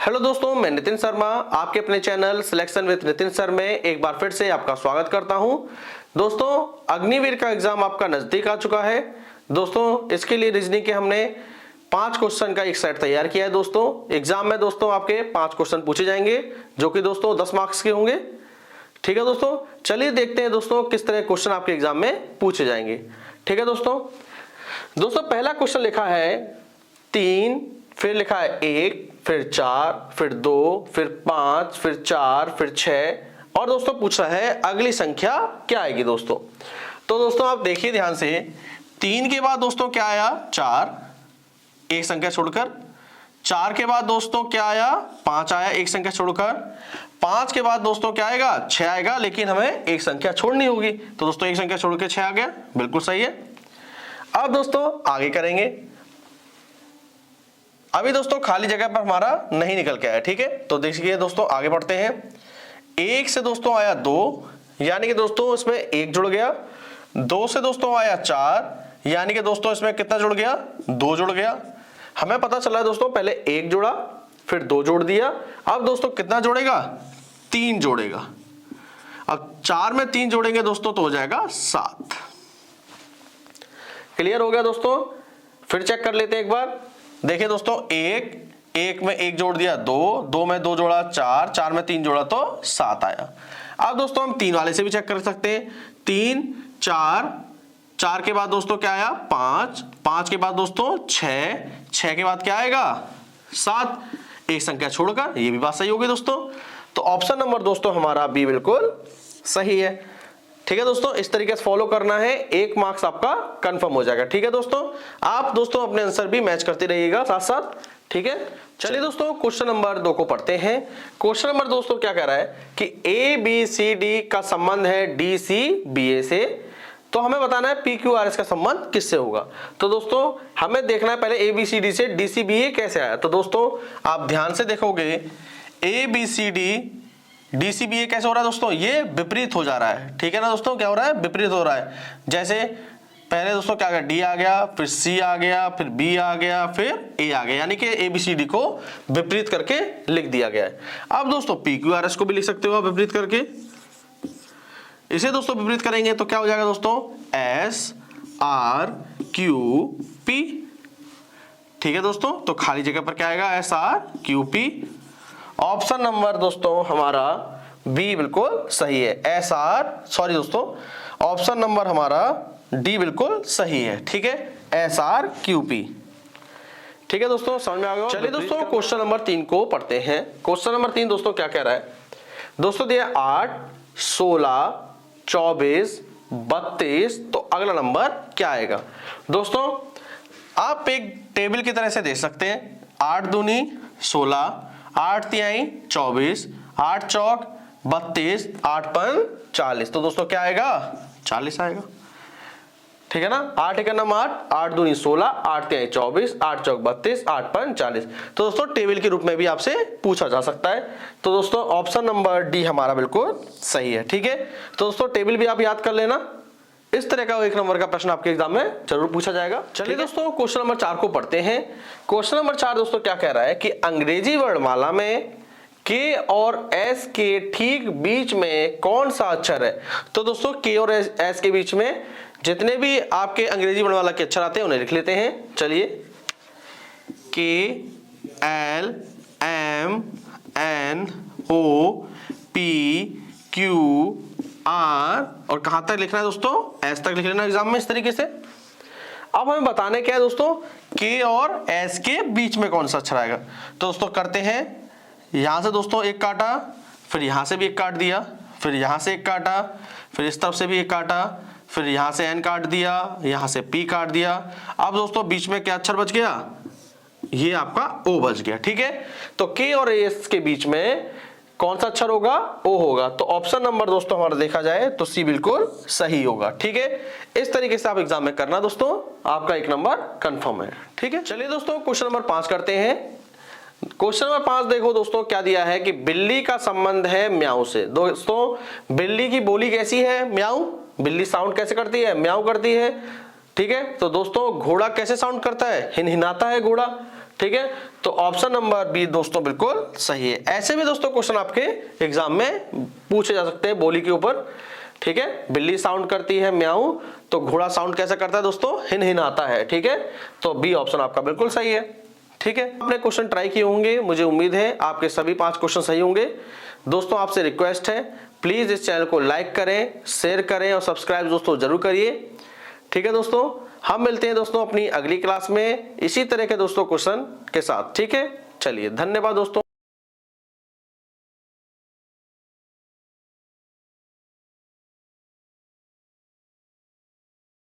Hello दोस्तों, मैं नितिन शर्मा आपके अपने channel selection with Nitin sir में एक बार फिर से आपका स्वागत करता हूं। दोस्तों, अग्निवीर का एग्जाम आपका नजदीक आ चुका है। दोस्तों, इसके लिए रीजनिंग के हमने 5 क्वेश्चन का एक सेट तैयार किया है। दोस्तों, एग्जाम में दोस्तों आपके 5 क्वेश्चन पूछे जाएंगे जो कि दोस्तों 10 मार्क्स के होंगे। ठीक है दोस्तों, चलिए देखते हैं दोस्तों किस तरह क्वेश्चन आपके एग्जाम में पूछे जाएंगे। ठीक है दोस्तों, पहला क्वेश्चन लिखा है 3, फिर लिखा है 1, फिर 4, फिर 2, फिर 5, फिर 4, फिर 6 और दोस्तों पूछ रहा है अगली संख्या क्या आएगी दोस्तों। तो दोस्तों आप देखिए ध्यान से, 3 के बाद दोस्तों क्या आया 4, एक संख्या छोड़कर। 4 के बाद दोस्तों क्या आया 5 आया, एक संख्या छोड़कर। 5 के बाद दोस्तों क्या आएगा 6 आएगा, लेकिन हमें एक संख्या छोड़नी होगी, तो दोस्तों एक संख्या छोड़ के 6 आ गया, बिल्कुल सही है। अब दोस्तों आगे करेंगे। अभी दोस्तों खाली जगह पर हमारा नहीं निकल के आया, ठीक है। तो देखिए दोस्तों आगे बढ़ते हैं। 1 से दोस्तों आया 2, यानी कि दोस्तों इसमें 1 जुड़ गया। 2 से दोस्तों आया 4, यानी कि दोस्तों इसमें कितना जुड़ गया 2 जुड़ गया। हमें पता चला है दोस्तों पहले 1 जोड़ा, फिर 2 जोड़ दिया। अब दोस्तों कितना जोड़ेगा 3 जोड़ेगा। अब 4 में 3 जोड़ेंगे दोस्तों तो हो जाएगा 7। क्लियर हो गया दोस्तों। फिर चेक कर लेते हैं एक बार। देखिए दोस्तों 1 में 1 जोड़ दिया 2 में 2 जोड़ा 4 में 3 जोड़ा तो 7 आया। अब दोस्तों हम 3 वाले से भी चेक कर सकते हैं। 3 4 के बाद दोस्तों क्या आया 5 के बाद दोस्तों 6 के बाद क्या आएगा 7, एक संख्या छोड़कर। ये भी बात सही होगी दोस्तों। तो ऑप्शन नंबर दोस्तों हमारा बी बिल्कुल सही है। ठीक है दोस्तों, इस तरीके से फॉलो करना है, 1 मार्क्स आपका कंफर्म हो जाएगा। ठीक है दोस्तों, आप दोस्तों अपने आंसर भी मैच करते रहिएगा साथ साथ। ठीक है, चलिए दोस्तों क्वेश्चन नंबर 2 को पढ़ते हैं। क्वेश्चन नंबर दोस्तों क्या कह रहा है कि ABCD का संबंध है DCBA से, तो हमें बताना है PQRS का संबंध किससे होगा। तो दोस्तों हमें देखना है पहले ABCD से DCBA कैसे आया। तो दोस्तों आप ध्यान से देखोगे ABCD DCBA कैसे हो रहा है दोस्तों, ये विपरीत हो जा रहा है। ठीक है ना दोस्तों, क्या हो रहा है विपरीत हो रहा है। जैसे पहले दोस्तों क्या आ गया D आ गया, फिर C आ गया, फिर B आ गया, फिर A आ गया, यानी कि ABCD को विपरीत करके लिख दिया गया है। अब दोस्तों PQRS को भी लिख सकते हो आप विपरीत करके। इसे दोस्तों विपरीत करेंगे तो क्या हो जाएगा दोस्तों SRQP। ठीक है दोस्तों, तो खाली जगह पर क्या आएगा SRQP। ऑप्शन नंबर दोस्तों हमारा बी बिल्कुल सही है। दोस्तों ऑप्शन नंबर हमारा डी बिल्कुल सही है। ठीक है, SRQP। ठीक है दोस्तों, समझ में आ गया। चलिए दोस्तों क्वेश्चन नंबर 3 को पढ़ते हैं। क्वेश्चन नंबर 3 दोस्तों क्या कह रहा है दोस्तों, दिया 8, 16, 24, 32, तो अगला नंबर क्या आएगा। दोस्तों आप एक टेबल की तरह से देख सकते हैं। 8 दूनी 16, 8 तिहाई 24, 8 चौक 32, 8 पन 40, तो दोस्तों क्या आएगा 40 आएगा। ठीक है ना, 8 एक नम 8, 8 दूनी 16, 8 तिहाई 24, 8 चौक 32, 8 पन 40, तो दोस्तों टेबल के रूप में भी आपसे पूछा जा सकता है। तो दोस्तों ऑप्शन नंबर डी हमारा बिल्कुल सही है। ठीक है, तो दोस्तों टेबल भी आप याद कर लेना। इस तरह का 1 नंबर का प्रश्न आपके एग्जाम में जरूर पूछा जाएगा। चलिए दोस्तों क्वेश्चन नंबर 4 को पढ़ते हैं। क्वेश्चन नंबर 4 दोस्तों क्या कह रहा है कि अंग्रेजी वर्णमाला में K और S के ठीक बीच में कौन सा अक्षर है। तो दोस्तों K और S के बीच में जितने भी आपके अंग्रेजी वर्णमाला के अक्षर आते हैं उन्हें लिख लेते हैं। चलिए K L M N O P Q R और कहां तक लिखना है दोस्तों S तक लिख लेना एग्जाम में इस तरीके से। अब हमें बताने क्या है दोस्तों K और S के बीच में कौन सा अक्षर आएगा। तो दोस्तों करते हैं, यहां से दोस्तों 1 काटा, फिर यहां से भी 1 काट दिया, फिर यहां से 1 काटा, फिर इस तरफ से भी 1 काटा, फिर यहां से N काट दिया, यहां से P काट दिया। अब दोस्तों बीच में क्या अक्षर बच गया, ये आपका O बच गया। ठीक है, तो K और S के बीच में कौन सा अक्षर होगा O होगा। तो ऑप्शन नंबर दोस्तों हमारा देखा जाए तो C बिल्कुल सही होगा। ठीक है, इस तरीके से आप एग्जाम में करना दोस्तों, आपका 1 नंबर कंफर्म है। ठीक है, चलिए दोस्तों क्वेश्चन नंबर 5 करते हैं। क्वेश्चन नंबर 5 देखो दोस्तों क्या दिया है कि बिल्ली का संबंध है म्याऊ से। दोस्तों बिल्ली की बोली कैसी है म्याऊ, बिल्ली साउंड कैसे करती है म्याऊ करती है। ठीक है, तो दोस्तों घोड़ा कैसे साउंड करता है हिनहिनाता है घोड़ा। ठीक है, तो ऑप्शन नंबर बी दोस्तों बिल्कुल सही है। ऐसे भी दोस्तों क्वेश्चन आपके एग्जाम में पूछे जा सकते हैं बोली के ऊपर। ठीक है, बिल्ली साउंड करती है म्याऊ, तो घोड़ा साउंड कैसे करता है दोस्तों, हिन हिन आता है। ठीक है, तो बी ऑप्शन आपका बिल्कुल सही है। ठीक है, आपने क्वेश्चन ट्राई किए होंगे, मुझे उम्मीद है आपके सभी 5 क्वेश्चन सही होंगे। दोस्तों आपसे रिक्वेस्ट है, प्लीज इस चैनल को लाइक करें, शेयर करें और सब्सक्राइब दोस्तों जरूर करिए। ठीक है दोस्तों, हम मिलते हैं दोस्तों अपनी अगली क्लास में इसी तरह के दोस्तों क्वेश्चन के साथ। ठीक है, चलिए धन्यवाद दोस्तों।